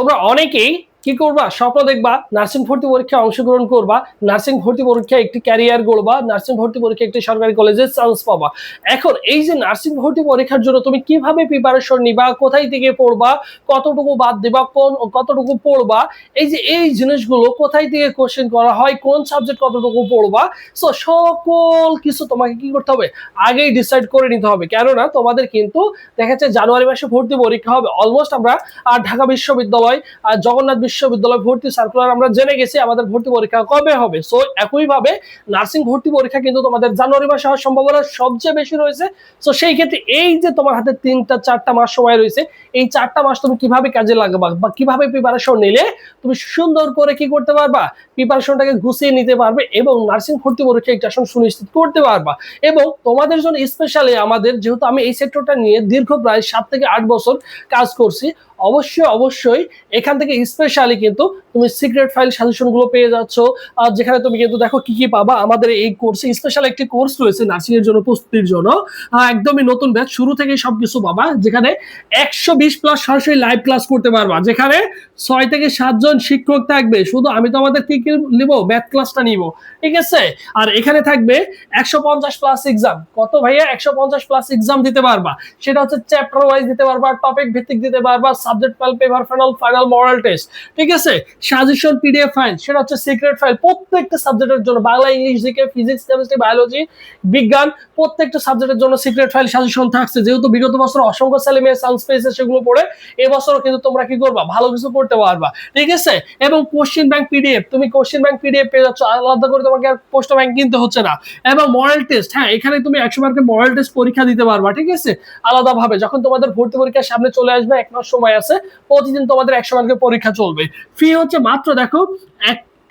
তোমরা অনেকেই কি করবা, স্বপ্ন দেখবা নার্সিং ভর্তি পরীক্ষায় অংশগ্রহণ করবা, নার্সিং ভর্তি পরীক্ষায় একটি ক্যারিয়ার গড়বা, নার্সিং ভর্তি পরীক্ষায় একটি সরকারি কলেজে চান্স পাবা। এখন এই যে নার্সিং ভর্তি পরীক্ষার জন্য তুমি কিভাবে প্রিপারেশন নিবা, কোথায় থেকে পড়বা, কতটুকু বাদ দিবা, কতটুকু পড়বা, এই যে এই জিনিসগুলো কোথায় থেকে কোশ্চেন করা হয়, কোন সাবজেক্ট কতটুকু পড়বা, সো সকল কিছু তোমাকে কি করতে হবে, আগেই ডিসাইড করে নিতে হবে। কেননা তোমাদের কিন্তু দেখা যাচ্ছে জানুয়ারি মাসে ভর্তি পরীক্ষা হবে। অলমোস্ট আমরা ঢাকা বিশ্ববিদ্যালয় আর জগন্নাথ বিশ্ববিদ্যালয় ভর্তি সার্কুলার আমরা জেনে গেছি আমাদের ভর্তি পরীক্ষা কবে হবে। সো একইভাবে নার্সিং ভর্তি পরীক্ষা কিন্তু তোমাদের জানুয়ারি মাসে হওয়ার সম্ভাবনা সবচেয়ে বেশি রয়েছে। সো সেই ক্ষেত্রে এই যে তোমার হাতে 3-4টা মাস সময় রয়েছে, এই 4টা মাস তুমি কিভাবে কাজে লাগাবা বা কিভাবে প্রিপারেশন নিলে তুমি সুন্দর করে কি করতে পারবা, প্রিপারেশনটাকে গুছিয়ে নিতে পারবে এবং নার্সিং ভর্তি পরীক্ষা একটা সুনিশ্চিত করতে পারবা। এবং তোমাদের জন্য স্পেশালি আমাদের, যেহেতু আমি এই সেক্টরটা নিয়ে দীর্ঘ প্রায় 7 থেকে 8 বছর কাজ করছি, অবশ্যই এখান থেকে স্পেশালি কিন্তু তুমি সিক্রেট ফাইল সাজেশন গুলো পেয়ে যাচ্ছ। যেখানে তুমি কিন্তু দেখো কি কি পাবা। আমাদের এই কোর্সে স্পেশাল একটি কোর্স রয়েছে নার্সিং এর জন্য প্রস্তুতির জন্য, একদমই নতুন ব্যাচ, শুরু থেকে সবকিছু পাবা, যেখানে 120+ সরাসরি লাইভ ক্লাস করতে পারবা, যেখানে 6 থেকে 7 জন শিক্ষক থাকবে। শুধু আমি তো আমাদের কি নিব, ম্যাথ ক্লাসটা নিব, ঠিক আছে। আর এখানে থাকবে 150+ এক্সাম। কত ভাইয়া? 150+ এক্সাম দিতে পারবা। সেটা হচ্ছে চ্যাপ্টার ওয়াইজ দিতে পারবা, টপিক ভিত্তিক দিতে পারবা, সাবজেক্ট ফাইল, পেপার ফাইনাল মরাল টেস্ট, ঠিক আছে। সাজেশন পিডিএফ ফাইল, সেটা হচ্ছে সিক্রেট ফাইল প্রত্যেকটা সাবজেক্টের জন্য, Bangla, English, GK, physics, chemistry, biology, বিজ্ঞান, প্রত্যেকটা সাবজেক্টের জন্য সিক্রেট ফাইল সাজেশন থাকছে। যেহেতু বিগত বছর অসংখ্য ছেলে মেয়ে চান্স পেয়েছে সেগুলো পড়ে, এবছরও কিন্তু তোমরা কি করবা, ভালো কিছু করতে পারবা, ঠিক আছে। এবং কোশ্চেন ব্যাংক পিডিএফ, তুমি কোশ্চেন ব্যাংক পিডিএফ পেয়ে যাচ্ছ, আলাদা করে তোমাকে আর প্রশ্ন ব্যাংক কিনতে হচ্ছে না। এবং মরাল টেস্ট, হ্যাঁ, এখানে তুমি 100 মার্কের মরাল টেস্ট পরীক্ষা দিতে পারবা, ঠিক আছে, আলাদাভাবে। যখন তোমাদের ভর্তি পরীক্ষার সামনে চলে আসবে, 1 মাস সময় আছে, প্রতিদিন তোমাদের 100 মার্কের পরীক্ষা চলবে। ফি হচ্ছে মাত্র দেখো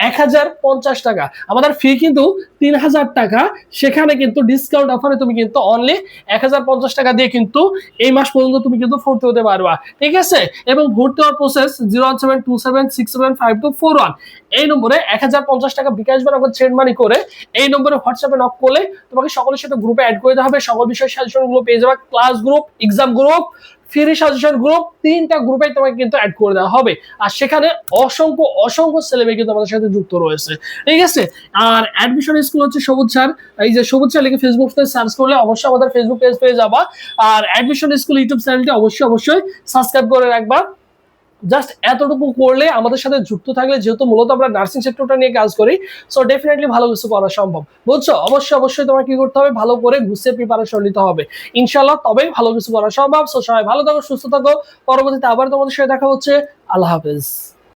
1050 টাকা। আমাদের ফি কিন্তু 3000 টাকা। সেখানে কিন্তু ডিসকাউন্ট অফারে তুমি কিন্তু অনলি 1050 টাকা দিয়ে কিন্তু এই মাস পর্যন্ত তুমি কিন্তু ভর্তি হতে পারবা, ঠিক আছে। এবং ভর্তি হওয়ার প্রসেস 01727675241 এই নম্বরে 1050 টাকা বিকাশ বা নগদ সেন্ড মানি করে এই নম্বরে হোয়াটসঅ্যাপে নক করলে তোমাকে সকলের সাথে গ্রুপে অ্যাড করে দেওয়া হবে। সকল বিষয় সাজেশন গুলো পেয়ে যাবে, class group, exam group, free suggestion group, 3টা গ্রুপে তোমাকে কিন্তু অ্যাড করে দেওয়া হবে। আর সেখানে অসংখ্য ছেলেমেয়ে কিন্তু আমাদের সাথে যুক্ত রয়েছে, ঠিক আছে। আর অ্যাডমিশন স্কুল হচ্ছে সবুজ স্যার, এই যে সবুজ স্যার লিখে ফেসবুক পেজ সার্চ করলে অবশ্যই আমাদের ফেসবুক পেজ পেয়ে যাবা। আর অ্যাডমিশন স্কুল ইউটিউব চ্যানেলটি অবশ্যই সাবস্ক্রাইব করে রাখবা। জাস্ট এতটুকু করলে, আমাদের সাথে যুক্ত থাকলে, যেহেতু মূলত আমরা নার্সিং সেক্টরটা নিয়ে কাজ করি, সো ডেফিনেটলি ভালো কিছু করা সম্ভব, বুঝছো। অবশ্যই তোমার কি করতে হবে, ভালো করে গুছিয়ে প্রিপারেশন নিতে হবে ইনশাআল্লাহ, তবেই ভালো কিছু করা সম্ভব। সো সবাই ভালো থাকো, সুস্থ থাকো। পরবর্তীতে আবার তোমাদের সাথে দেখা হচ্ছে। আল্লাহ হাফেজ।